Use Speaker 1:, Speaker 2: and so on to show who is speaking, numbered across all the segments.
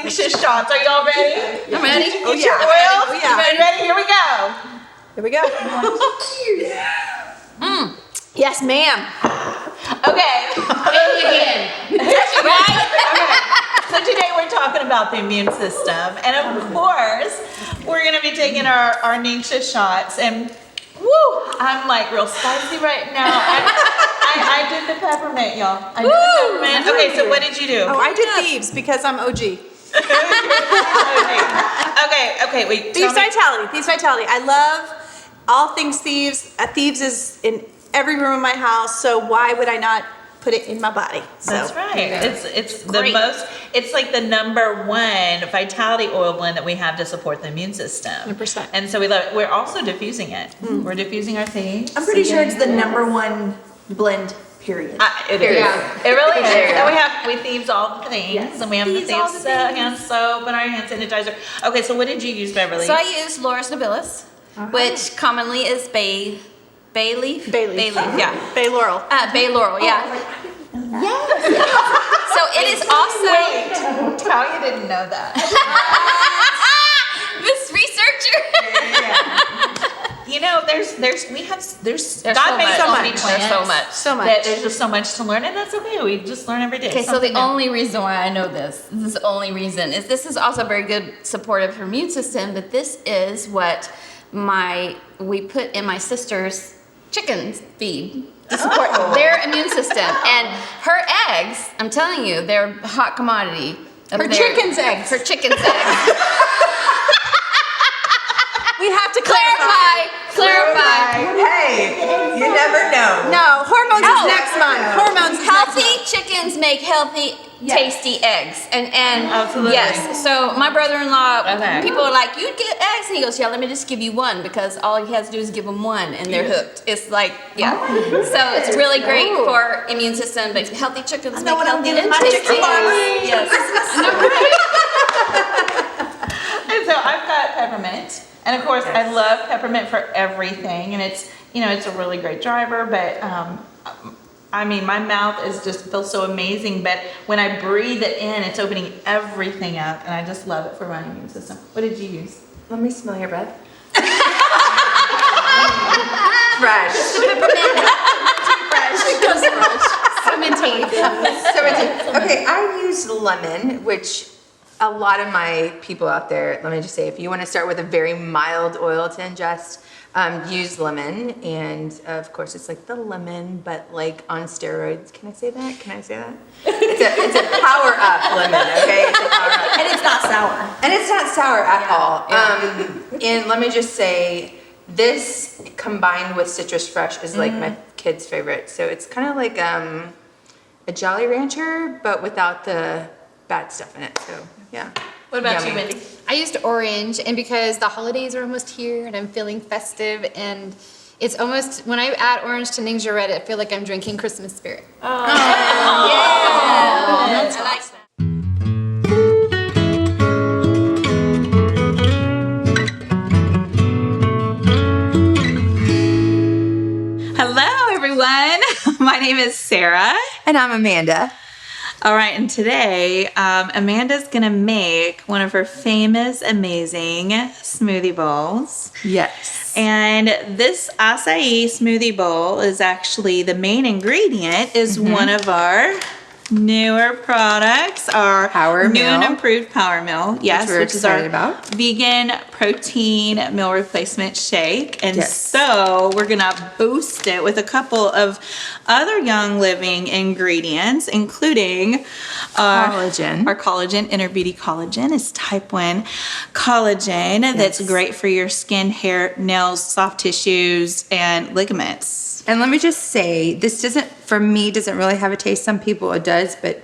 Speaker 1: anxious shots. Are y'all ready?
Speaker 2: I'm ready.
Speaker 1: Oh yeah. Oil?
Speaker 2: Oh yeah.
Speaker 1: Ready? Here we go.
Speaker 2: Here we go. Yes, ma'am.
Speaker 1: Okay.
Speaker 2: Again.
Speaker 1: Right? Okay. So today we're talking about the immune system. And of course, we're going to be taking our anxious shots. And woo, I'm like real spicy right now. I did the peppermint, y'all. I did the peppermint. Okay, so what did you do?
Speaker 2: Oh, I did thieves because I'm OG.
Speaker 1: Okay, wait.
Speaker 2: Thieves Vitality. I love all things Thieves. Thieves is in every room in my house, so why would I not put it in my body? So,
Speaker 1: that's right. It's the most. It's like the #1 vitality oil blend that we have to support the immune system.
Speaker 2: 100%.
Speaker 1: And so we love it. We're also diffusing it. We're diffusing our thieves.
Speaker 3: I'm pretty sure it's the #1 blend. Period.
Speaker 1: It is. Yeah. It really is. And we thieves all the things,
Speaker 3: yes.
Speaker 1: and we have
Speaker 3: Thieves
Speaker 1: the thieves hand soap and our hand sanitizer. Okay, so what did you use, Beverly?
Speaker 4: So I use Laurus nobilis, which commonly is bay leaf.
Speaker 2: Bay leaf.
Speaker 4: Yeah.
Speaker 2: Bay Laurel.
Speaker 4: Bay laurel. Yeah.
Speaker 3: Yes.
Speaker 4: So it is also.
Speaker 1: Wait, Talia didn't know that.
Speaker 4: This researcher.
Speaker 1: Yeah. You know, there's God
Speaker 4: so
Speaker 1: made
Speaker 4: much.
Speaker 1: so much.
Speaker 4: There's so much.
Speaker 1: That there's just so much to learn, and that's okay. We just learn every day.
Speaker 4: Okay, so the only reason why I know this is the only reason, is this is also very good supportive for immune system, but this is what we put in my sister's chicken feed to support their immune system. And her eggs, I'm telling you, they're a hot commodity.
Speaker 2: Her chicken's eggs.
Speaker 4: Her chicken's eggs.
Speaker 2: We have to clarify.
Speaker 3: Hey, you never know.
Speaker 2: No, hormones is next month. Hormones is
Speaker 4: Healthy chickens make healthy, tasty eggs. And
Speaker 1: Absolutely.
Speaker 4: yes. So my brother-in-law,
Speaker 1: Okay.
Speaker 4: people are like, "You'd get eggs," and he goes, "Yeah, let me just give you one," because all he has to do is give them one, and they're hooked. It's like, yeah. So it's really great for immune system, but healthy chickens make healthy and tasty eggs. Yes.
Speaker 1: And so I've got peppermint, and of course I love peppermint for everything, and it's it's a really great driver. But I mean, my mouth feels so amazing. But when I breathe it in, it's opening everything up, and I just love it for my immune system. What did you use?
Speaker 3: Let me smell your breath. Fresh. Okay, I use lemon, which a lot of my people out there, let me just say, if you want to start with a very mild oil to ingest, use lemon. And of course, it's like the lemon, but like on steroids. Can I say that? It's a power up lemon, okay? It's a power up.
Speaker 2: And it's not sour.
Speaker 3: And it's not sour at all. And let me just say, this combined with Citrus Fresh is like my kid's favorite. So it's kind of like a Jolly Rancher, but without the bad stuff in it. So yeah.
Speaker 1: What about
Speaker 3: Yummy.
Speaker 1: you, Wendy?
Speaker 5: I used orange, and because the holidays are almost here and I'm feeling festive, and it's almost, when I add orange to Ningxia Red, I feel like I'm drinking Christmas spirit.
Speaker 4: Yeah. I like that.
Speaker 1: Hello, everyone. My name is Sarah.
Speaker 3: And I'm Amanda.
Speaker 1: All right, and today Amanda's gonna make one of her famous, amazing smoothie bowls.
Speaker 3: Yes.
Speaker 1: And this acai smoothie bowl is actually, the main ingredient is one of our newer products, our
Speaker 3: Power
Speaker 1: new and
Speaker 3: Meal.
Speaker 1: improved Power Meal. Yes,
Speaker 3: we're
Speaker 1: which is our
Speaker 3: excited about.
Speaker 1: vegan protein meal replacement shake. And
Speaker 3: Yes.
Speaker 1: so we're gonna boost it with a couple of other Young Living ingredients, including
Speaker 3: Collagen.
Speaker 1: Our collagen, Inner Beauty Collagen, is type 1 collagen that's great for your skin, hair, nails, soft tissues, and ligaments.
Speaker 3: And let me just say, this for me, doesn't really have a taste. Some people it does, but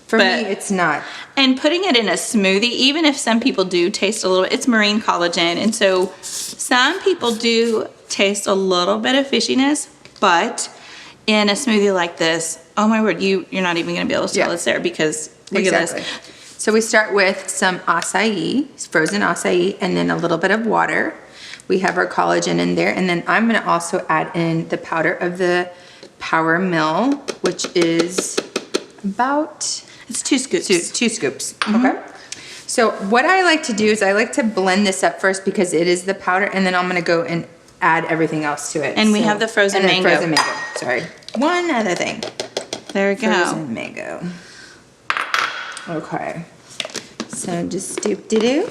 Speaker 3: for me, it's not.
Speaker 1: And putting it in a smoothie, even if some people do taste a little bit, it's marine collagen. And so some people do taste a little bit of fishiness, but in a smoothie like this, oh my word, you're not even going to be able to tell it's there, because look at this.
Speaker 3: So we start with some acai, frozen acai, and then a little bit of water. We have our collagen in there, and then I'm gonna also add in the powder of the Power Mill, which is about...
Speaker 1: It's 2 scoops.
Speaker 3: Two scoops, okay? So what I like to do is I like to blend this up first because it is the powder, and then I'm gonna go and add everything else to it.
Speaker 1: And we have the frozen mango.
Speaker 3: Frozen mango, sorry. One other thing.
Speaker 1: There we go.
Speaker 3: Frozen mango. Okay. So just doop-de-doo.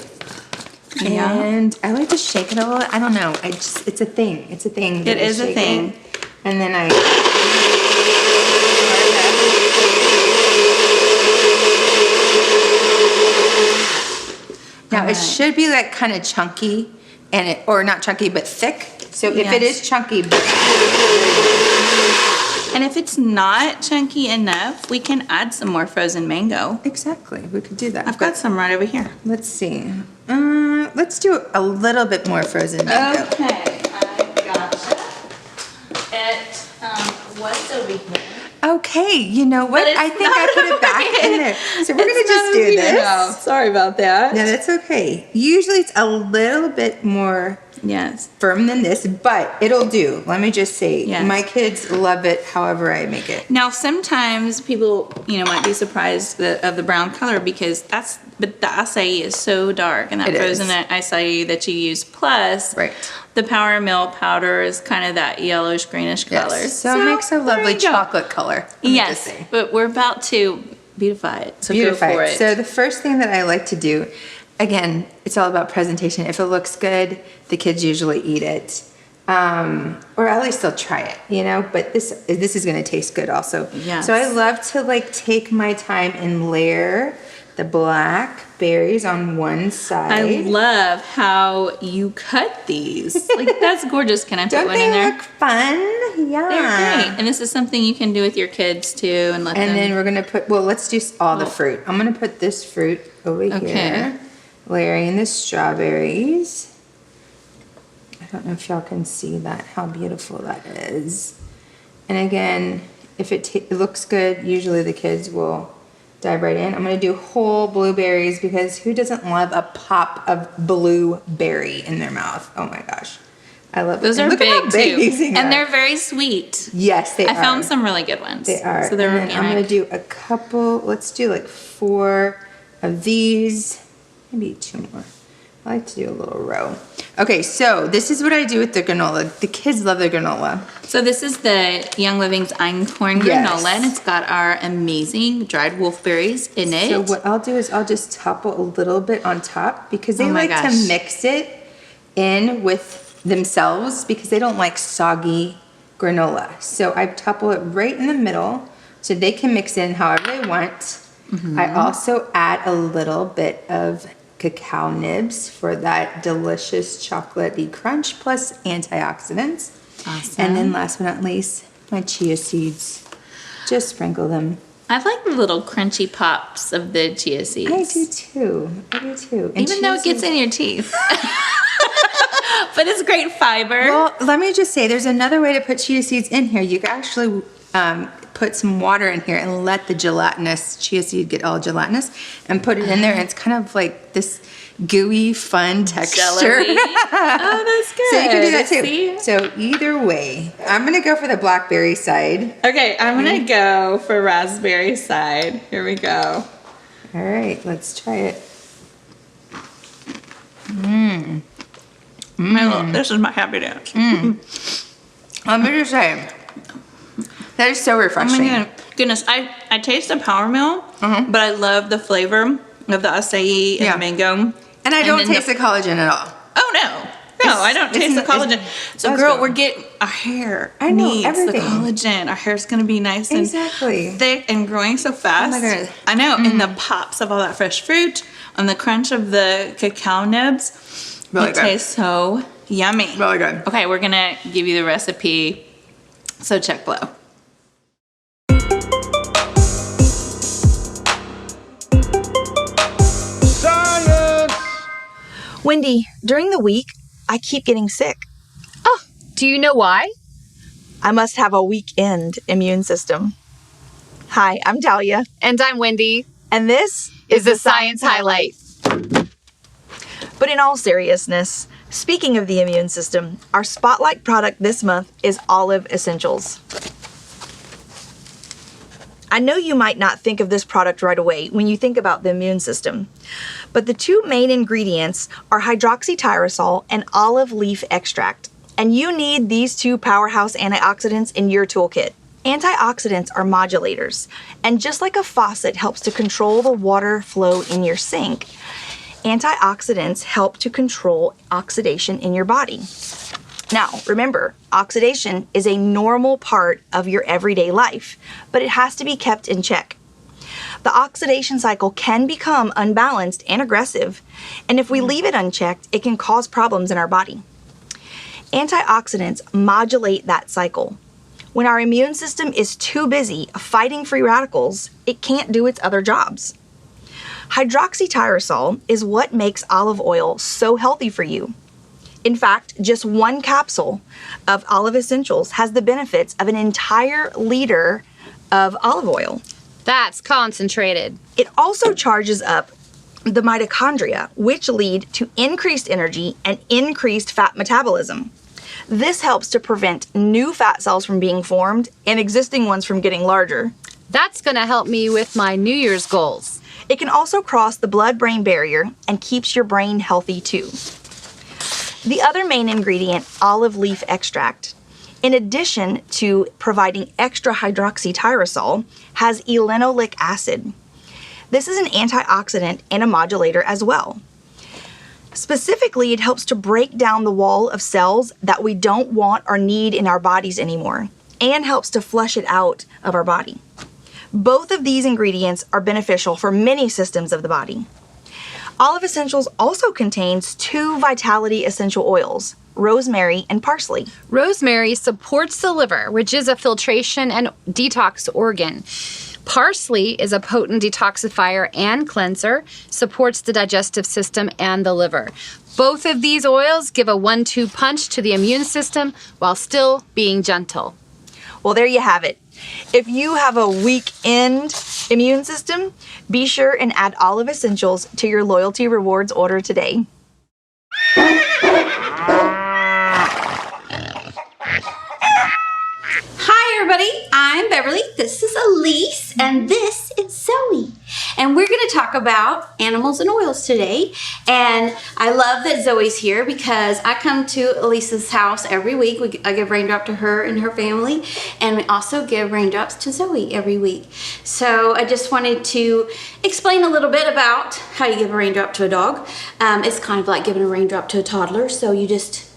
Speaker 1: Yeah.
Speaker 3: And I like to shake it a little. I don't know. It's a thing. It's a thing.
Speaker 1: It is a thing.
Speaker 3: It. And then I. Now it should be like kind of chunky, or not chunky, but thick. So if it is chunky,
Speaker 1: and if it's not chunky enough, we can add some more frozen mango.
Speaker 3: Exactly, we could do that.
Speaker 1: I've got some right over here.
Speaker 3: Let's see. Let's do a little bit more frozen mango.
Speaker 1: Okay, I gotcha. What's over here?
Speaker 3: Okay, you know what?
Speaker 1: But it's
Speaker 3: I think I put it back in there. So we're gonna just do this.
Speaker 1: No, sorry about that.
Speaker 3: No, that's okay. Usually it's a little bit more firm than this, but it'll do. Let me just say, my kids love it however I make it.
Speaker 1: Now, sometimes people, might be surprised of the brown color because but the acai is so dark, and that frozen acai that you use plus the power mill powder is kind of that yellowish greenish color.
Speaker 3: Yes. So it makes a lovely chocolate color.
Speaker 1: Yes, but we're about to beautify it. So go for it.
Speaker 3: So the first thing that I like to do, again, it's all about presentation. If it looks good, the kids usually eat it. Or at least they'll try it, but this is going to taste good also.
Speaker 1: Yes.
Speaker 3: So I love to take my time and layer the black berries on one side.
Speaker 1: I love how you cut these. That's gorgeous. Can I put one in there?
Speaker 3: Don't they look fun? Yeah.
Speaker 1: They're great. And this is something you can do with your kids too and let them.
Speaker 3: And then we're going to put, let's do all the fruit. I'm going to put this fruit over here. Layering the strawberries. I don't know if y'all can see that, how beautiful that is. And again, if it looks good, usually the kids will dive right in. I'm going to do whole blueberries because who doesn't love a pop of blueberry in their mouth? Oh my gosh. I love
Speaker 1: those.
Speaker 3: Look
Speaker 1: are big too. And
Speaker 3: are.
Speaker 1: they're very sweet.
Speaker 3: Yes, they are.
Speaker 1: I found some really good ones.
Speaker 3: They are.
Speaker 1: So they're
Speaker 3: and then I'm going to do a couple, let's do 4 of these. Maybe 2 more. I like to do a little row. Okay, so this is what I do with the granola. The kids love the granola.
Speaker 1: So this is the Young Living's einkorn granola, and it's got our amazing dried wolfberries in it.
Speaker 3: So what I'll do is I'll just topple a little bit on top because they like to mix it in with themselves because they don't like soggy granola. So I topple it right in the middle so they can mix in however they want. I also add a little bit of cacao nibs for that delicious chocolatey crunch plus antioxidants.
Speaker 1: Awesome.
Speaker 3: And then last but not least, my chia seeds. Just sprinkle them.
Speaker 1: I like the little crunchy pops of the chia seeds.
Speaker 3: I do too. And
Speaker 1: even though it gets in your teeth. But it's great fiber.
Speaker 3: Well, let me just say, there's another way to put chia seeds in here. You can actually put some water in here and let the gelatinous chia seed get all gelatinous and put it in there, and it's kind of like this gooey, fun texture.
Speaker 1: Oh, that's good.
Speaker 3: So you can do that too.
Speaker 1: See?
Speaker 3: So either way, I'm gonna go for the blackberry side.
Speaker 1: Okay, I'm gonna go for raspberry side. Here we go.
Speaker 3: All right, let's try it.
Speaker 1: This is my happy dance.
Speaker 3: Let me just say, that is so refreshing.
Speaker 1: Oh my goodness, I taste the power mill, but I love the flavor of the acai and mango.
Speaker 3: And I don't taste the collagen at all.
Speaker 1: Oh no, I don't taste the collagen. So girl, we're getting our hair. Needs
Speaker 3: everything.
Speaker 1: the collagen. Our hair's gonna be nice and thick and growing so fast.
Speaker 3: Oh my goodness.
Speaker 1: I know, and the pops of all that fresh fruit and the crunch of the cacao nibs.
Speaker 3: Really
Speaker 1: it
Speaker 3: good.
Speaker 1: tastes so yummy.
Speaker 3: Really good.
Speaker 1: Okay, we're gonna give you the recipe. So check below.
Speaker 6: Wendy, during the week, I keep getting sick.
Speaker 5: Oh, do you know why?
Speaker 6: I must have a weekend immune system. Hi, I'm Talia.
Speaker 5: And I'm Wendy.
Speaker 6: And this
Speaker 5: is the Science Highlight.
Speaker 6: But in all seriousness, speaking of the immune system, our spotlight product this month is Olive Essentials. I know you might not think of this product right away when you think about the immune system, but the two main ingredients are hydroxytyrosol and olive leaf extract, and you need these two powerhouse antioxidants in your toolkit. Antioxidants are modulators, and just like a faucet helps to control the water flow in your sink, antioxidants help to control oxidation in your body. Now, remember, oxidation is a normal part of your everyday life, but it has to be kept in check. The oxidation cycle can become unbalanced and aggressive, and if we leave it unchecked, it can cause problems in our body. Antioxidants modulate that cycle. When our immune system is too busy fighting free radicals, it can't do its other jobs. Hydroxytyrosol is what makes olive oil so healthy for you. In fact, just one capsule of olive essentials has the benefits of an entire liter of olive oil.
Speaker 5: That's concentrated.
Speaker 6: It also charges up the mitochondria, which lead to increased energy and increased fat metabolism. This helps to prevent new fat cells from being formed and existing ones from getting larger.
Speaker 5: That's gonna help me with my New Year's goals.
Speaker 6: It can also cross the blood-brain barrier and keeps your brain healthy too. The other main ingredient, olive leaf extract, in addition to providing extra hydroxytyrosol, has linoleic acid. This is an antioxidant and a modulator as well. Specifically, it helps to break down the wall of cells that we don't want or need in our bodies anymore, and helps to flush it out of our body. Both of these ingredients are beneficial for many systems of the body. Olive Essentials also contains two vitality essential oils, rosemary and parsley.
Speaker 5: Rosemary supports the liver, which is a filtration and detox organ. Parsley is a potent detoxifier and cleanser, supports the digestive system and the liver. Both of these oils give a 1-2 punch to the immune system while still being gentle.
Speaker 6: Well, there you have it. If you have a weak-end immune system, be sure and add Olive Essentials to your loyalty rewards order today.
Speaker 4: Hi everybody, I'm Beverly, this is Elise, and this is Zoe. And we're going to talk about animals and oils today. And I love that Zoe's here because I come to Elise's house every week. I give Raindrop to her and her family, and we also give Raindrops to Zoe every week. So I just wanted to explain a little bit about how you give a raindrop to a dog. It's kind of like giving a raindrop to a toddler, so you just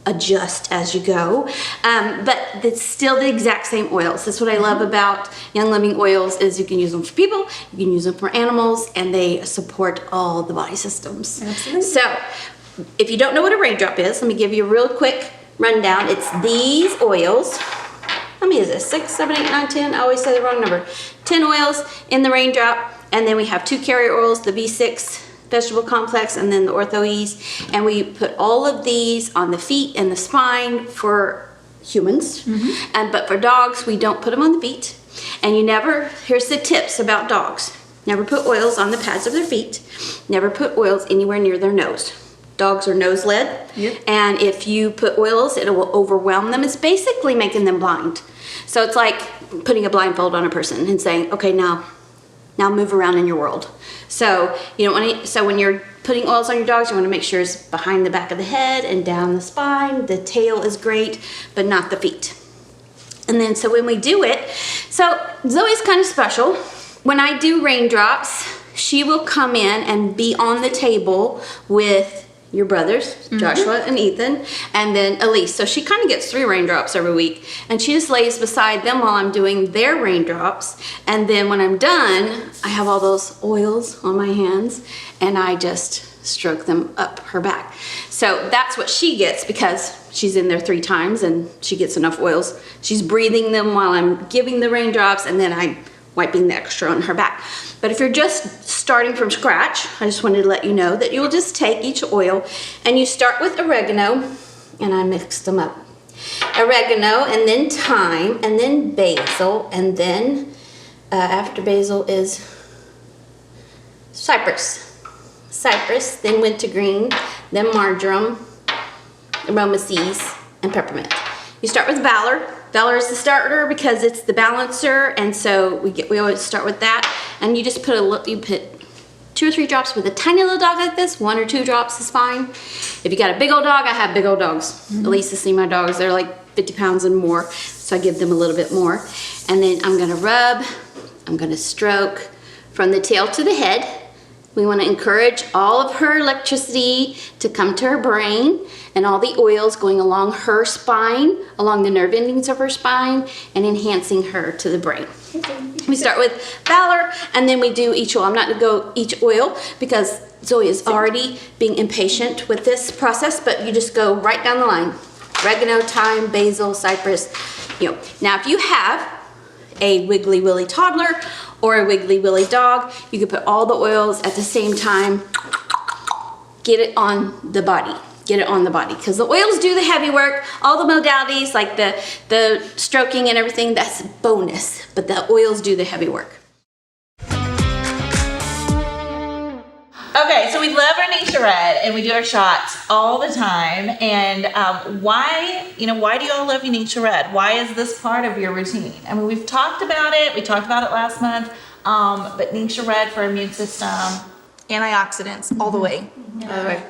Speaker 4: adjust as you go, but it's still the exact same oils. That's what I love about Young Living oils is you can use them for people, you can use them for animals, and they support all the body systems.
Speaker 2: Absolutely.
Speaker 4: So if you don't know what a raindrop is, let me give you a real quick rundown. It's these oils. How many is this? 6, 7, 8, 9, 10. I always say the wrong number. 10 oils in the raindrop, and then we have 2 carrier oils, the B6 vegetable complex, and then the ortho-ease, and we put all of these on the feet and the spine for humans, but for dogs we don't put them on the feet. And you never, here's the tips about dogs, never put oils on the pads of their feet, never put oils anywhere near their nose. Dogs are nose led, and if you put oils, it will overwhelm them. It's basically making them blind. So it's like putting a blindfold on a person and saying, okay, now move around in your world. So you don't want to. So when you're putting oils on your dogs, you want to make sure it's behind the back of the head and down the spine. The tail is great, but not the feet. And then so when we do it, so Zoe's kind of special. When I do raindrops, she will come in and be on the table with your brothers, Joshua and Ethan, and then Elise. So she kind of gets 3 raindrops every week, and she just lays beside them while I'm doing their raindrops. And then when I'm done, I have all those oils on my hands, and I just stroke them up her back. So that's what she gets because she's in there 3 times and she gets enough oils. She's breathing them while I'm giving the raindrops, and then I'm wiping the extra on her back. But if you're just starting from scratch, I just wanted to let you know that you'll just take each oil and you start with oregano, and I mix them up. Oregano, and then thyme, and then basil, and then after basil is cypress. Cypress, then wintergreen, then marjoram, aromacees, and peppermint. You start with Valor, Valor is the starter because it's the balancer, and so we always start with that. And you just put 2 or 3 drops with a tiny little dog like this. 1 or 2 drops is fine. If you got a big old dog, I have big old dogs. At least to see my dogs, they're like 50 pounds and more, so I give them a little bit more. And then I'm gonna rub, I'm gonna stroke from the tail to the head. We want to encourage all of her electricity to come to her brain and all the oils going along her spine, along the nerve endings of her spine, and enhancing her to the brain. We start with Valor, and then we do each oil. I'm not going to go each oil because Zoe is already being impatient with this process, but you just go right down the line. Oregano, thyme, basil, cypress. Now, if you have a Wiggly Willy toddler or a Wiggly Willy dog, you can put all the oils at the same time. Get it on the body. Get it on the body, because the oils do the heavy work. All the modalities like the stroking and everything, that's bonus, but the oils do the heavy work.
Speaker 1: Okay, so we love our Ningxia Red, and we do our shots all the time. And why do you all love your Ningxia Red? Why is this part of your routine? I mean, we've talked about it. We talked about it last month. But Ningxia Red for immune system,
Speaker 6: Antioxidants all the way.
Speaker 3: By the way.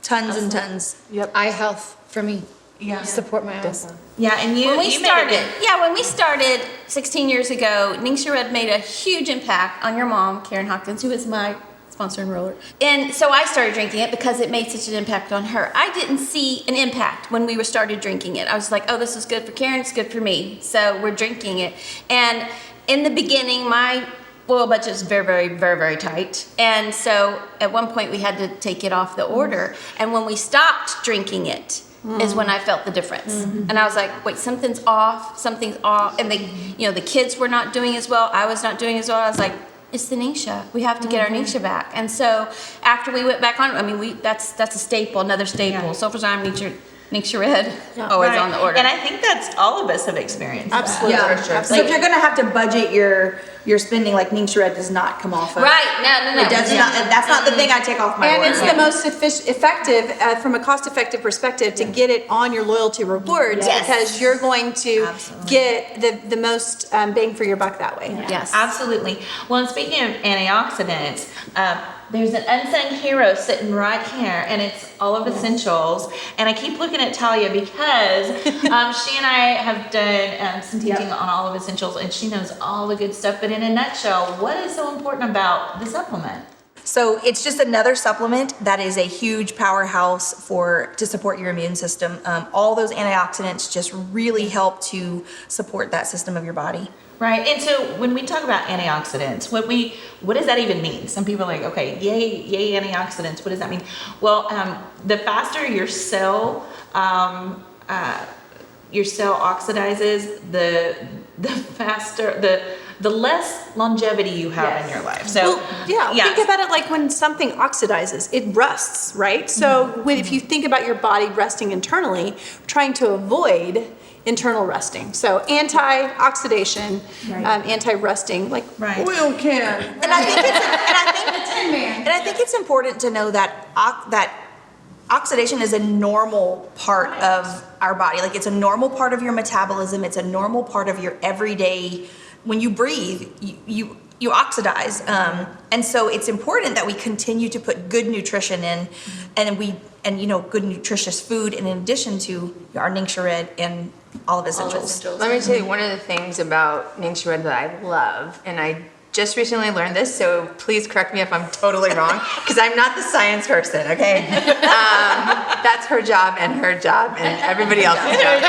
Speaker 6: Tons and tons.
Speaker 7: Eye health for me.
Speaker 1: yeah,
Speaker 7: Support my eyes.
Speaker 1: yeah, and you
Speaker 4: When we
Speaker 1: you made
Speaker 4: started,
Speaker 1: it.
Speaker 4: when we started 16 years ago, Ningxia Red made a huge impact on your mom, Karen Hopkins, who is my sponsor enroller. And so I started drinking it because it made such an impact on her. I didn't see an impact when we started drinking it. I was like, oh, this is good for Karen, it's good for me. So we're drinking it. And in the beginning, my oil budget was very, very, very, very tight. And so at one point we had to take it off the order. And when we stopped drinking it, is when I felt the difference. And I was like, wait, something's off. And the kids were not doing as well. I was not doing as well. I was like, it's the Ningxia. We have to get our Ningxia back. And so after we went back on, that's a staple, another staple.
Speaker 1: Yeah.
Speaker 4: Sulfurzyme, Ningxia Red, always
Speaker 1: Right.
Speaker 4: on the order.
Speaker 1: And I think that's all of us have experienced that.
Speaker 6: Absolutely.
Speaker 3: Yeah, for sure.
Speaker 6: So if you're gonna have to budget your spending, like Ningxia Red does not come off of.
Speaker 4: Right, no.
Speaker 6: It does not. That's not the thing I take off my
Speaker 2: And
Speaker 6: order.
Speaker 2: it's the most effective, from a cost-effective perspective, to get it on your loyalty rewards,
Speaker 4: Yes.
Speaker 2: because you're going to
Speaker 1: Absolutely.
Speaker 2: get the most bang for your buck that way.
Speaker 4: Yes.
Speaker 1: Absolutely. Well, and speaking of antioxidants, there's an unsung hero sitting right here, and it's Olive Essentials. And I keep looking at Talia because she and I have done some teaching on Olive Essentials, and she knows all the good stuff. But in a nutshell, what is so important about the supplement?
Speaker 6: So it's just another supplement that is a huge powerhouse to support your immune system. All those antioxidants just really help to support that system of your body.
Speaker 1: Right. And so when we talk about antioxidants, what does that even mean? Some people are like, okay, yay antioxidants. What does that mean? Well, the faster your cell oxidizes, the faster the less longevity you have in your life. So
Speaker 2: Think about it like when something oxidizes, it rusts, right? So if you think about your body rusting internally, trying to avoid internal rusting. So anti-oxidation, anti-rusting, like
Speaker 1: Right.
Speaker 2: oil can.
Speaker 6: And I think it's important to know that that oxidation is a normal part of our body. Like it's a normal part of your metabolism. It's a normal part of your everyday. When you breathe, you oxidize, and so it's important that we continue to put good nutrition in, and good nutritious food in addition to our Ningxia Red and Olive Essentials.
Speaker 3: Let me tell you one of the things about Ningxia Red that I love, and I just recently learned this, so please correct me if I'm totally wrong, because I'm not the science person, okay? That's her job and everybody else's job.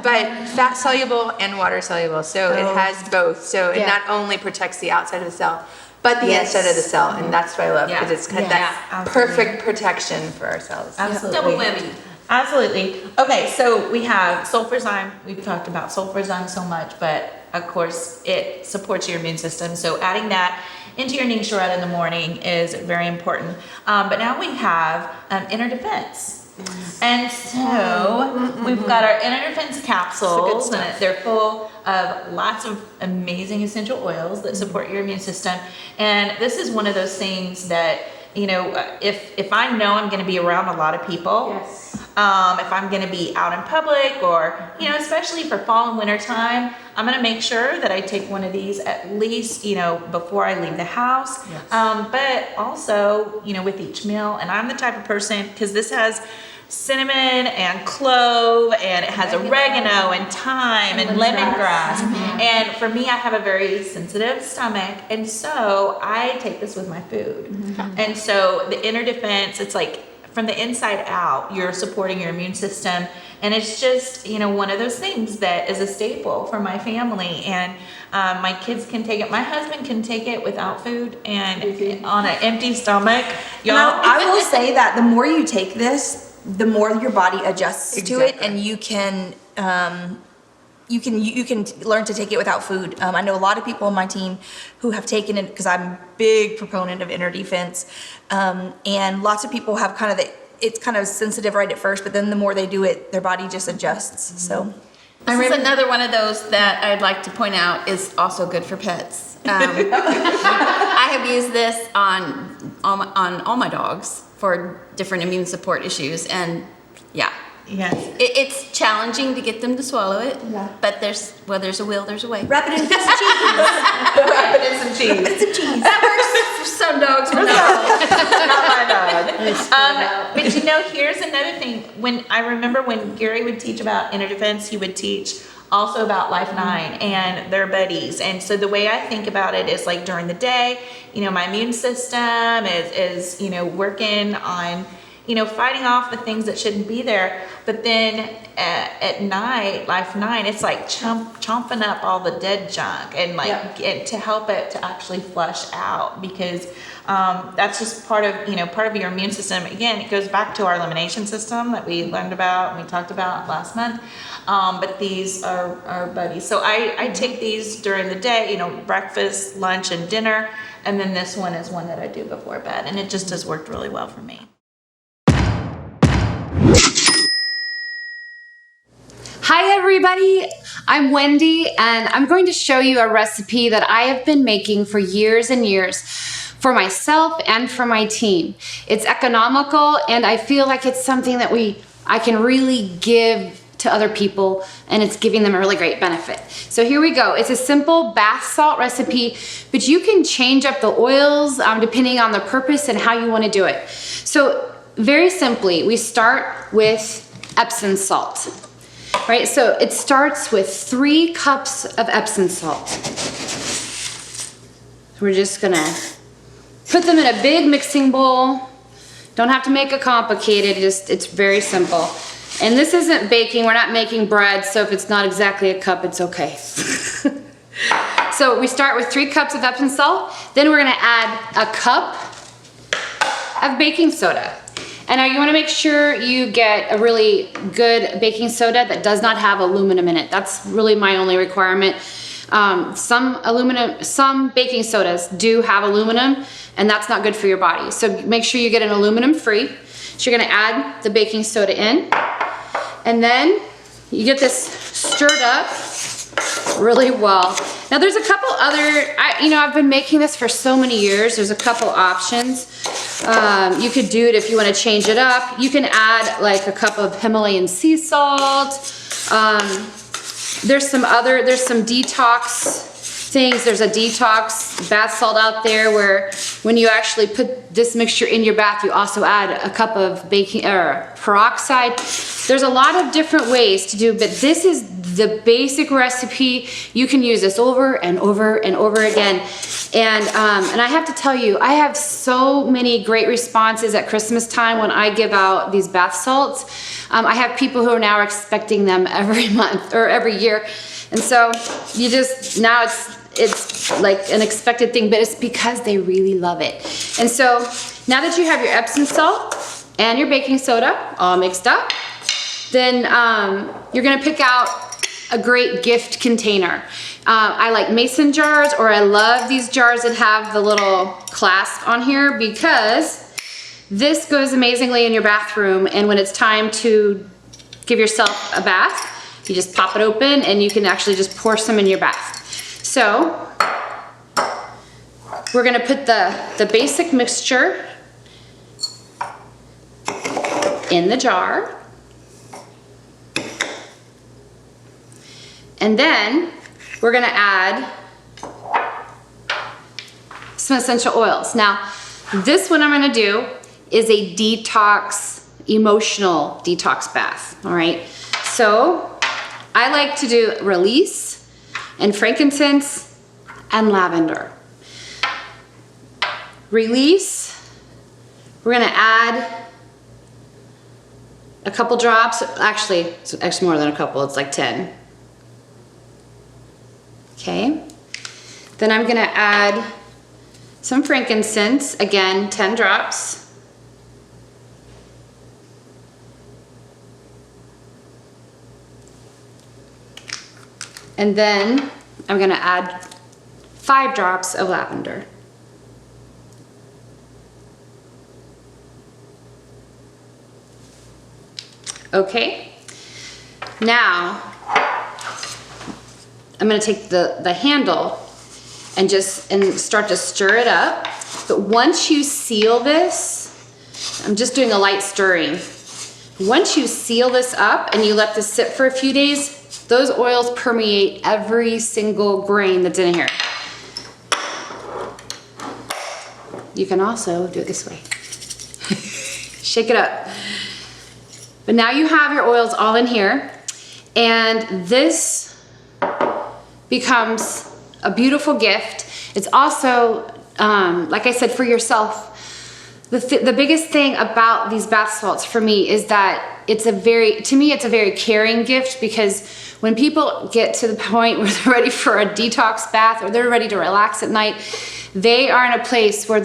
Speaker 3: But fat soluble and water soluble, so it has both. So it not only protects the outside of the cell, but the inside of the cell, and that's what I love, because it's got that perfect protection for our cells.
Speaker 1: Absolutely.
Speaker 4: Double whammy.
Speaker 1: Absolutely. Okay, so we have sulfurzyme. We've talked about sulfurzyme so much, but of course it supports your immune system. So adding that into your Ningxia Red in the morning is very important. But now we have Inner Defense. And so we've got our Inner Defense capsules, and they're full of lots of amazing essential oils that support your immune system. And this is one of those things that, if I know I'm going to be around a lot of people, if I'm going to be out in public, or, you know, especially for fall and winter time, I'm going to make sure that I take one of these at least, you know, before I leave the house.
Speaker 6: Yes.
Speaker 1: But also, you know, with each meal. And I'm the type of person, because this has cinnamon and clove, and it has oregano and thyme and lemongrass. And for me, I have a very sensitive stomach, and so I take this with my food. And so the inner defense, it's like from the inside out, you're supporting your immune system. And it's just, you know, one of those things that is a staple for my family. And my kids can take it. My husband can take it without food and on an empty stomach. Y'all,
Speaker 6: Now, I will say that the more you take this, the more your body adjusts to it, and you can learn to take it without food. I know a lot of people on my team who have taken it, because I'm a big proponent of inner defense, and lots of people have it's kind of sensitive right at first, but then the more they do it, their body just adjusts. So
Speaker 4: This is another one of those that I'd like to point out is also good for pets. I have used this on all my dogs for different immune support issues, and yeah.
Speaker 1: yes.
Speaker 4: It's challenging to get them to swallow it, but there's a will, there's a way.
Speaker 6: wrap it in some cheese.
Speaker 1: Wrap it in some cheese.
Speaker 4: That works for some dogs, but
Speaker 1: Not my dog. But you know, here's another thing. When I remember when Gary would teach about inner defense, he would teach also about Life 9 and their buddies. And so the way I think about it is like during the day, you know, my immune system is you know, working on, you know, fighting off the things that shouldn't be there. But then at night, Life 9, it's like chomping up all the dead junk and like to help it to actually flush out, because that's just part of your immune system. Again, it goes back to our elimination system that we learned about and we talked about last month. But these are buddies. So I take these during the day, you know, breakfast, lunch, and dinner. And then this one is one that I do before bed. And it just has worked really well for me.
Speaker 5: Hi everybody, I'm Wendy, and I'm going to show you a recipe that I have been making for years and years for myself and for my team. It's economical, and I feel like it's something that I can really give to other people, and it's giving them a really great benefit. So here we go. It's a simple bath salt recipe, but you can change up the oils depending on the purpose and how you want to do it. So very simply, we start with Epsom salt. Right, so it starts with 3 cups of Epsom salt. We're just gonna put them in a big mixing bowl. Don't have to make it complicated, it's very simple. And this isn't baking, we're not making bread, so if it's not exactly a cup, it's okay. So we start with 3 cups of Epsom salt, then we're gonna add a cup of baking soda. And now you want to make sure you get a really good baking soda that does not have aluminum in it. That's really my only requirement. Some baking sodas do have aluminum, and that's not good for your body. So make sure you get an aluminum free. So you're going to add the baking soda in, and then you get this stirred up really well. Now there's a couple other, I've been making this for so many years. There's a couple options. You could do it if you want to change it up. You can add like a cup of Himalayan sea salt. There's some detox things. There's a detox bath salt out there where when you actually put this mixture in your bath, you also add a cup of baking or peroxide. There's a lot of different ways to do, but this is the basic recipe. You can use this over and over and over again. And I have to tell you, I have so many great responses at Christmas time when I give out these bath salts. I have people who are now expecting them every month or every year. And so now it's like an expected thing, but it's because they really love it. And so now that you have your Epsom salt and your baking soda all mixed up, then you're gonna pick out a great gift container. I like mason jars, or I love these jars that have the little clasp on here, because this goes amazingly in your bathroom, and when it's time to give yourself a bath, you just pop it open and you can actually just pour some in your bath. So we're gonna put the basic mixture in the jar. And then we're gonna add some essential oils. Now, this one I'm gonna do is a detox, emotional detox bath, all right? So I like to do release and frankincense and lavender. Release, we're gonna add a couple drops. Actually, it's actually more than a couple, it's like 10. Okay, then I'm gonna add some frankincense, again, 10 drops. And then I'm gonna add 5 drops of lavender. Okay, now I'm gonna take the handle and start to stir it up. But once you seal this, I'm just doing a light stirring. Once you seal this up and you let this sit for a few days, those oils permeate every single grain that's in here. You can also do it this way. Shake it up. But now you have your oils all in here, and this becomes a beautiful gift. It's also, like I said, for yourself. The biggest thing about these bath salts for me is that it's a very caring gift, because when people get to the point where they're ready for a detox bath or they're ready to relax at night, they are in a place where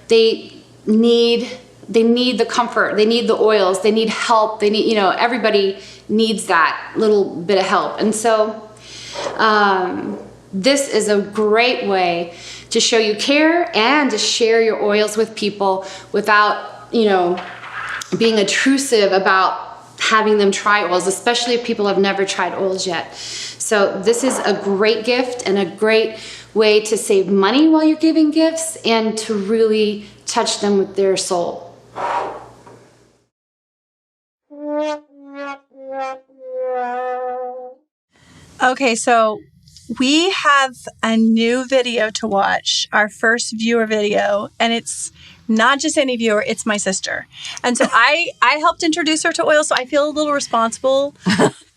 Speaker 5: they need the comfort, they need the oils, they need help, they need, everybody needs that little bit of help. And so this is a great way to show you care and to share your oils with people without, being intrusive about having them try oils, especially if people have never tried oils yet. So this is a great gift and a great way to save money while you're giving gifts and to really touch them with their soul.
Speaker 2: Okay, so we have a new video to watch, our first viewer video, and it's not just any viewer, it's my sister. And so I helped introduce her to oils, so I feel a little responsible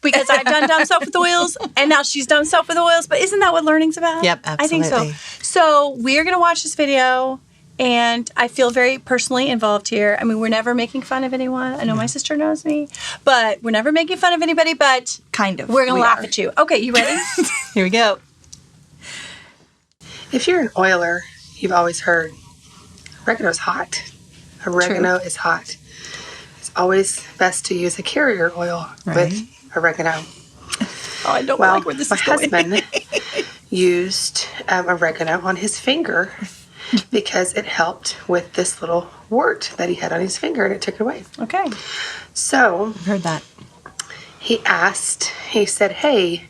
Speaker 2: because I've done dumb stuff with oils, and now she's done stuff with oils, but isn't that what learning's about?
Speaker 6: Yep, absolutely.
Speaker 2: I think so. So we're going to watch this video, and I feel very personally involved here. I mean, we're never making fun of anyone. I know my sister knows me, but we're never making fun of anybody, but
Speaker 6: Kind of.
Speaker 2: we're going to laugh at you. Okay, you ready?
Speaker 6: Here we go.
Speaker 8: If you're an oiler, you've always heard oregano's hot. Oregano is hot. It's always best to use a carrier oil with oregano.
Speaker 2: Oh, I don't
Speaker 8: Well,
Speaker 2: like where this
Speaker 8: my
Speaker 2: is going.
Speaker 8: husband used oregano on his finger because it helped with this little wart that he had on his finger, and it took it away.
Speaker 2: Okay.
Speaker 8: So
Speaker 6: I've heard that.
Speaker 8: he said, "Hey,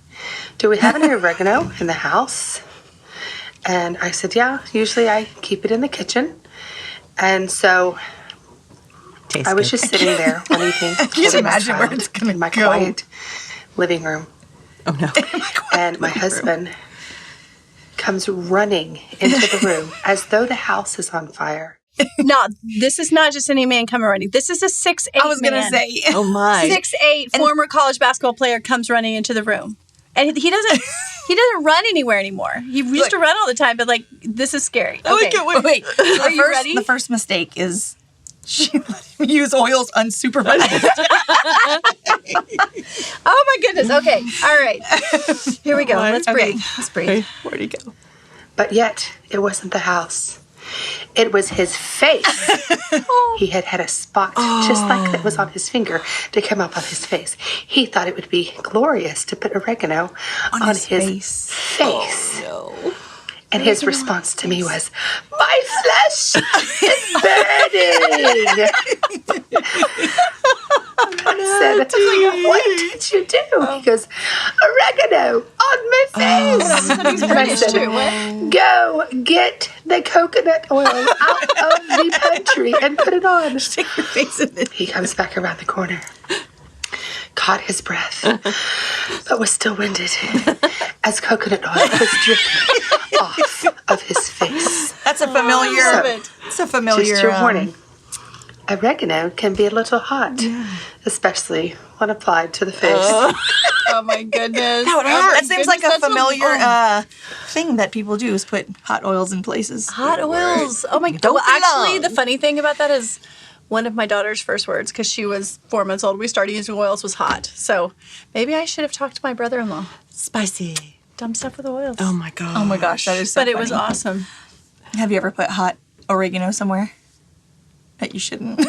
Speaker 8: do we have any oregano in the house?" And I said, "Yeah, usually I keep it in the kitchen." And so
Speaker 6: Tastes
Speaker 8: I was
Speaker 6: good.
Speaker 8: just sitting there one evening.
Speaker 6: can't
Speaker 8: holding my
Speaker 6: imagine where
Speaker 8: child
Speaker 6: it's gonna
Speaker 8: in my
Speaker 6: go.
Speaker 8: quiet living room.
Speaker 6: Oh no.
Speaker 8: And my husband comes running into the room as though the house is on fire.
Speaker 2: No, this is not just any man coming running. This is a 6'8"
Speaker 6: I was gonna say. Oh my.
Speaker 2: 6'8" former college basketball player comes running into the room. And he doesn't run anywhere anymore. He used to run all the time, but this is scary. Okay.
Speaker 6: Wait.
Speaker 2: Are you ready?
Speaker 6: The first mistake is she let him use oils unsupervised.
Speaker 2: Oh my goodness. Okay. All right. Here we go. Let's breathe.
Speaker 6: Let's breathe. Where'd he go?
Speaker 8: But yet, it wasn't the house. It was his face. He had had a spot just like that was on his finger to come up on his face. He thought it would be glorious to put oregano on his face.
Speaker 6: Oh, no.
Speaker 8: And his response to me was, "My flesh is burning." I said, "What did you do?" He goes, "Oregano on my face." And I said, "Go get the coconut oil out of the pantry and put it on."
Speaker 6: Stick your face in it.
Speaker 8: He comes back around the corner, caught his breath, but was still winded as coconut oil was dripping off of his face.
Speaker 6: That's a familiar. It's a familiar.
Speaker 8: Just your warning. Oregano can be a little hot, especially when applied to the face.
Speaker 2: Oh my goodness.
Speaker 6: That seems like a familiar thing that people do is put hot oils in places.
Speaker 2: Hot oils. Oh my god.
Speaker 6: Don't
Speaker 2: Well,
Speaker 6: be
Speaker 2: actually,
Speaker 6: long.
Speaker 2: the funny thing about that is one of my daughter's first words, because she was 4 months old, we started using oils, was hot. So maybe I should have talked to my brother-in-law.
Speaker 6: Spicy.
Speaker 2: Dumb stuff with oils.
Speaker 6: Oh my god. Oh my gosh, that is so
Speaker 2: But it was
Speaker 6: funny.
Speaker 2: awesome.
Speaker 6: Have you ever put hot oregano somewhere that you shouldn't?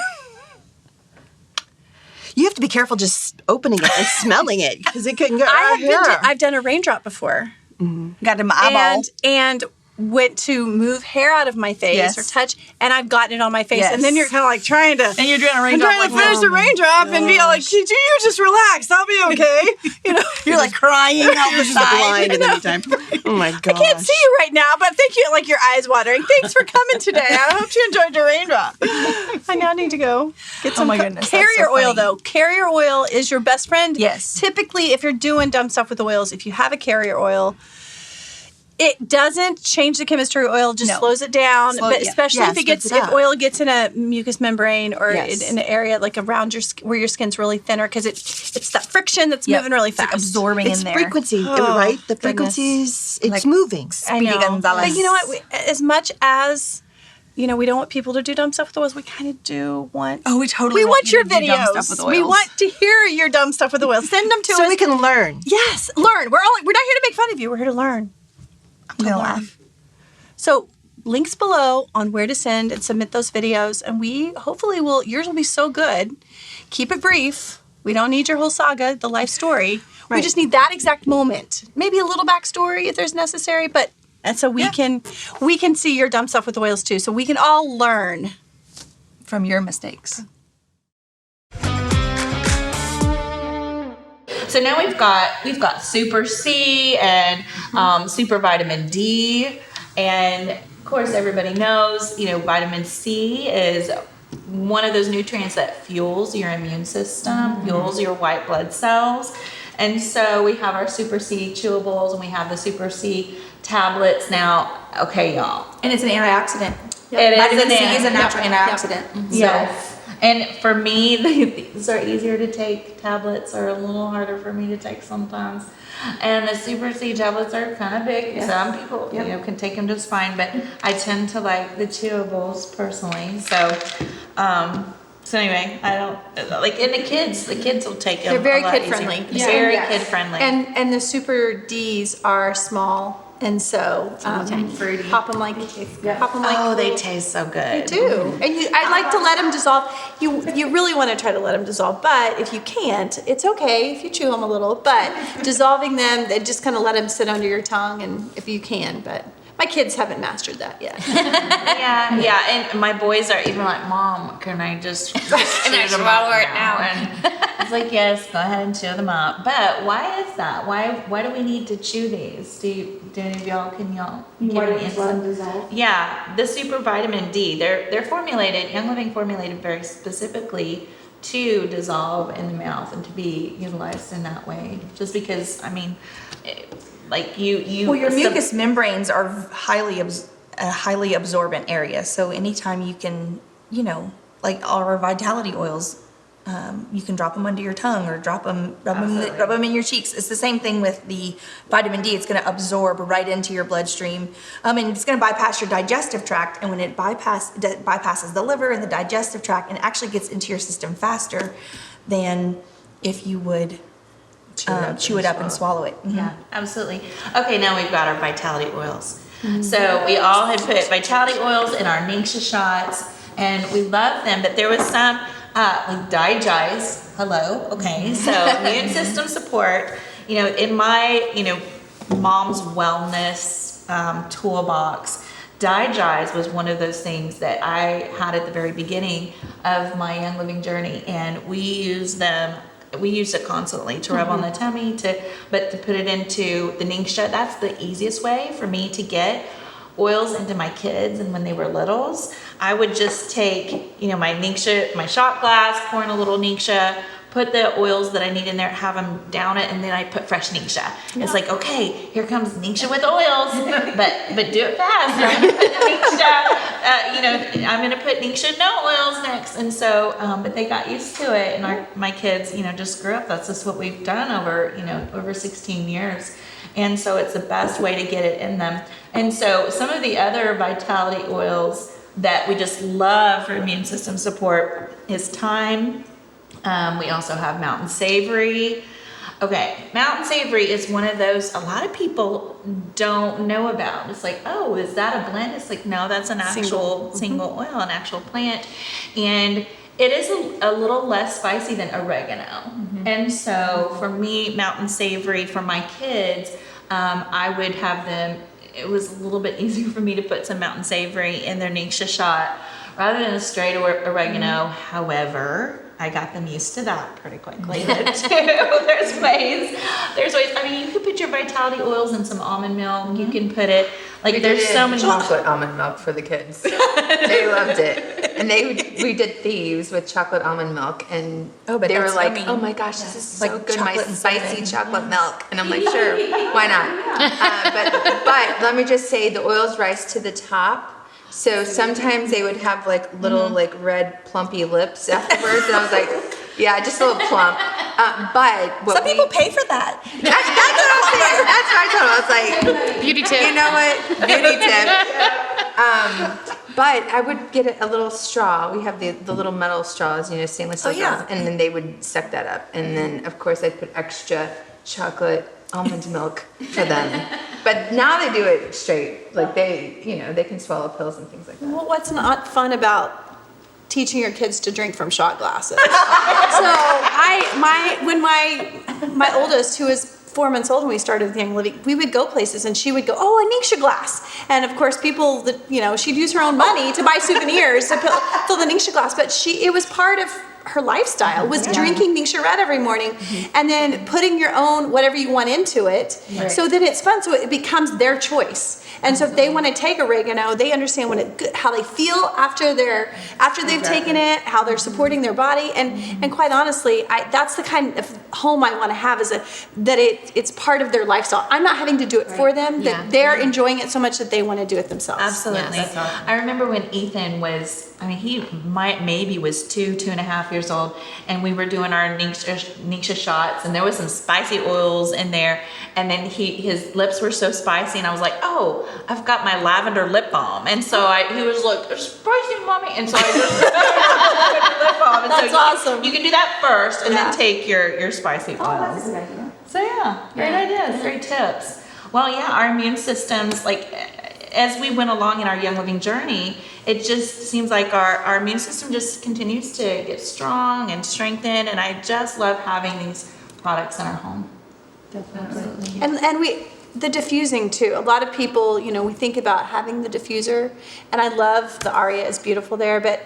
Speaker 9: You have to be careful just opening it and smelling it because it couldn't get right here.
Speaker 2: I've done a raindrop before.
Speaker 6: Got in my eyeball.
Speaker 2: And went to move hair out of my face
Speaker 6: Yes.
Speaker 2: or touch, and I've gotten it on my face.
Speaker 6: Yes.
Speaker 2: And then you're kind of like trying to...
Speaker 6: And you're doing a
Speaker 2: I'm
Speaker 6: raindrop.
Speaker 2: trying to finish the raindrop and be all like, "Could you just relax? I'll be okay." You know,
Speaker 6: You're like crying out the
Speaker 9: This is the
Speaker 6: side.
Speaker 9: blind in the meantime. Oh my gosh.
Speaker 2: I can't see you right now, but thank you. Like your eyes watering. Thanks for coming today. I hope you enjoyed your raindrop. I now need to go get some.
Speaker 6: my goodness, that's
Speaker 2: Carrier
Speaker 6: so
Speaker 2: oil
Speaker 6: funny.
Speaker 2: though. Carrier oil is your best friend.
Speaker 6: Yes.
Speaker 2: Typically, if you're doing dumb stuff with the oils, if you have a carrier oil, it doesn't change the chemistry of oil, just
Speaker 6: No.
Speaker 2: slows it down.
Speaker 6: Slow-
Speaker 2: but
Speaker 6: yeah.
Speaker 2: especially
Speaker 9: Yeah,
Speaker 2: if it
Speaker 9: speeds
Speaker 2: gets
Speaker 9: it up.
Speaker 2: if oil gets in a mucous membrane or
Speaker 9: Yes.
Speaker 2: in an area like around your where your skin's really thinner, because it's that friction that's
Speaker 6: Yep.
Speaker 2: moving really
Speaker 6: It's like
Speaker 2: fast.
Speaker 6: absorbing
Speaker 9: It's
Speaker 6: in there.
Speaker 9: frequency,
Speaker 2: Oh,
Speaker 9: right? The
Speaker 2: goodness.
Speaker 9: frequencies, it's
Speaker 6: Like-
Speaker 9: moving.
Speaker 2: I
Speaker 6: Speedy
Speaker 2: know.
Speaker 6: Gonzalez.
Speaker 2: But you know what? As much as we don't want people to do dumb stuff with oils, we kind of do want.
Speaker 6: Oh, we totally
Speaker 2: We want
Speaker 6: you
Speaker 2: your
Speaker 6: to do dumb
Speaker 2: videos.
Speaker 6: stuff with
Speaker 2: We
Speaker 6: oils.
Speaker 2: want to hear your dumb stuff with the oils. Send them to
Speaker 9: So
Speaker 2: us.
Speaker 9: we can learn.
Speaker 2: Yes, learn. We're not here to make fun of you. We're here to learn.
Speaker 6: I'm gonna laugh.
Speaker 2: So links below on where to send and submit those videos, and we hopefully yours will be so good. Keep it brief. We don't need your whole saga, the life story. We just need that exact moment. Maybe a little backstory if there's necessary, and so we can see your dumb stuff with oils too, so we can all learn.
Speaker 6: From your mistakes. So now we've got Super C and Super Vitamin D, and of course everybody knows vitamin C is one of those nutrients that fuels your immune system, fuels your white blood cells, and so we have our Super C chewables and we have the Super C tablets now. Okay, y'all.
Speaker 1: And it's an antioxidant.
Speaker 6: It is
Speaker 1: Vitamin
Speaker 6: an
Speaker 1: C is a
Speaker 6: antioxidant.
Speaker 1: natural antioxidant.
Speaker 6: Yes. And for me, these are easier to take. Tablets are a little harder for me to take sometimes. And the Super C tablets are kind of big. Some people, can take them just fine, but I tend to like the chewables personally. So, so anyway, I don't like, and the kids will take them.
Speaker 2: They're very
Speaker 6: a lot
Speaker 2: kid
Speaker 6: easier.
Speaker 2: friendly.
Speaker 6: Very kid friendly.
Speaker 2: And the Super Ds are small, and so
Speaker 1: fruity.
Speaker 2: pop them like
Speaker 6: Oh, they taste so good.
Speaker 2: do. And I like to let them dissolve. You really want to try to let them dissolve, but if you can't, it's okay if you chew them a little. But dissolving them, they just kind of let them sit under your tongue, and if you can. But my kids haven't mastered that yet.
Speaker 6: Yeah, and my boys are even like, "Mom, can I just chew them
Speaker 4: swallow
Speaker 6: up
Speaker 4: it now?"
Speaker 6: And it's like, yes, go ahead and chew them up. But why is that? Why do we need to chew these? Do any of y'all can y'all give an insight? Yeah, the Super Vitamin D. They're formulated, Young Living formulated very specifically to dissolve in the mouth and to be utilized in that way. Just because, I mean, like you.
Speaker 1: Well, your mucous membranes are a highly absorbent area. So anytime you can, like our vitality oils, you can drop them under your tongue or rub them in your cheeks. It's the same thing with the vitamin D. It's going to absorb right into your bloodstream, and it's going to bypass your digestive tract. And when it bypasses the liver and the digestive tract, and actually gets into your system faster than if you would chew it up and swallow it. Mm-hmm.
Speaker 6: Yeah, absolutely. Okay, now we've got our vitality oils. So we all had put vitality oils in our Ningxia shots, and we love them. But there was some like Digest. Hello. Okay, so immune system support. In my mom's wellness toolbox, Digest was one of those things that I had at the very beginning of my Young Living journey, and we used them. We used it constantly to rub on the tummy, but to put it into the Ningxia. That's the easiest way for me to get oils into my kids. And when they were littles, I would just take, my Ningxia, my shot glass, pour in a little Ningxia,
Speaker 1: put the oils that I need in there, have them down it, and then I put fresh Ningxia. It's like, okay, here comes Ningxia with oils, but do it fast. I'm gonna put the Ningxia, I'm gonna put Ningxia no oils next. And so, but they got used to it, and my kids, just grew up. That's just what we've done over 16 years. And so it's the best way to get it in them. And so some of the other vitality oils that we just love for immune system support is thyme. We also have mountain savory. Okay, mountain savory is one of those a lot of people don't know about. It's like, oh, is that a blend? It's like, no, that's an actual single oil, an actual plant. And it is a little less spicy than oregano. And so for me, mountain savory, for my kids, I would have them, it was a little bit easier for me to put some mountain savory in their Ningxia shot rather than a straight oregano. However, I got them used to that pretty quickly too. There's ways. I mean, you could put your vitality oils in some almond milk. You can put it, there's so many.
Speaker 3: Chocolate almond milk for the kids. They loved it. And we did thieves with chocolate almond milk, and they were like, "Oh my gosh, this is so good, my spicy chocolate milk." And I'm like, "Sure, why not?" But let me just say, the oils rise to the top. So sometimes they would have little red plumpy lips afterwards, and I was like, "Yeah, just a little plump." But
Speaker 6: some people pay for that.
Speaker 3: That's what I'm saying. That's what I told them. I was like,
Speaker 5: Beauty tip.
Speaker 3: You know what? Beauty tip. But I would get a little straw. We have the little metal straws, stainless steel straws, and then they would suck that up. And then, of course, I'd put extra chocolate almond milk for them. But now they do it straight. They can swallow pills and things like that.
Speaker 2: Well, what's not fun about teaching your kids to drink from shot glasses? When my oldest, who was 4 months old when we started with Young Living, we would go places and she would go, "Oh, a Ningxia glass." And of course, people that, she'd use her own money to buy souvenirs to fill the Ningxia glass, but it was part of her lifestyle was drinking Ningxia Red every morning, and then putting your own whatever you want into it, so that it's fun. So it becomes their choice. And so if they want to take oregano, they understand how they feel after they've taken it, how they're supporting their body, and quite honestly, that's the kind of home I want to have, is that it's part of their lifestyle. I'm not having to do it for them; that they're enjoying it so much that they want to do it themselves.
Speaker 1: Absolutely. Yes. I remember when Ethan was, he maybe was 2.5 years old, and we were doing our Ningxia shots, and there was some spicy oils in there, and then his lips were so spicy, and I was like, "Oh, I've got my lavender lip balm." And so he was like, "It's spicy, mommy," and so I just put lip balm. And
Speaker 2: that's awesome.
Speaker 1: You can do that first, and then take your spicy oils. Oh, that's a good idea. So great ideas, great tips. Well, our immune systems, as we went along in our Young Living journey, it just seems like our immune system just continues to get strong and strengthened, and I just love having these products in our home.
Speaker 2: Definitely. And the diffusing too. A lot of people, we think about having the diffuser, and I love the Aria is beautiful there, but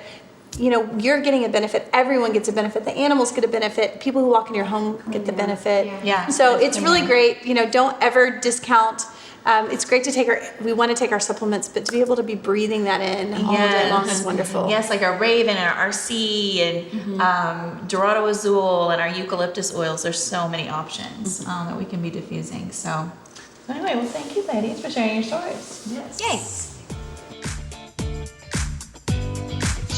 Speaker 2: you're getting a benefit. Everyone gets a benefit. The animals get a benefit. People who walk in your home get the benefit.
Speaker 1: Yeah.
Speaker 2: So it's really great. Don't ever discount. It's great to we want to take our supplements, but to be able to be breathing that in all day long is wonderful.
Speaker 1: Yes, like our Raven and our RC and Dorado Azul and our eucalyptus oils. There's so many options that we can be diffusing. So anyway, well, thank you, ladies, for sharing your stories. Yes.
Speaker 6: Yay.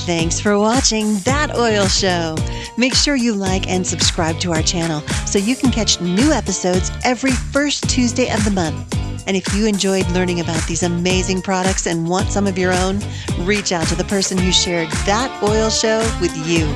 Speaker 9: Thanks for watching That Oil Show. Make sure you like and subscribe to our channel so you can catch new episodes every first Tuesday of the month. And if you enjoyed learning about these amazing products and want some of your own, reach out to the person who shared That Oil Show with you.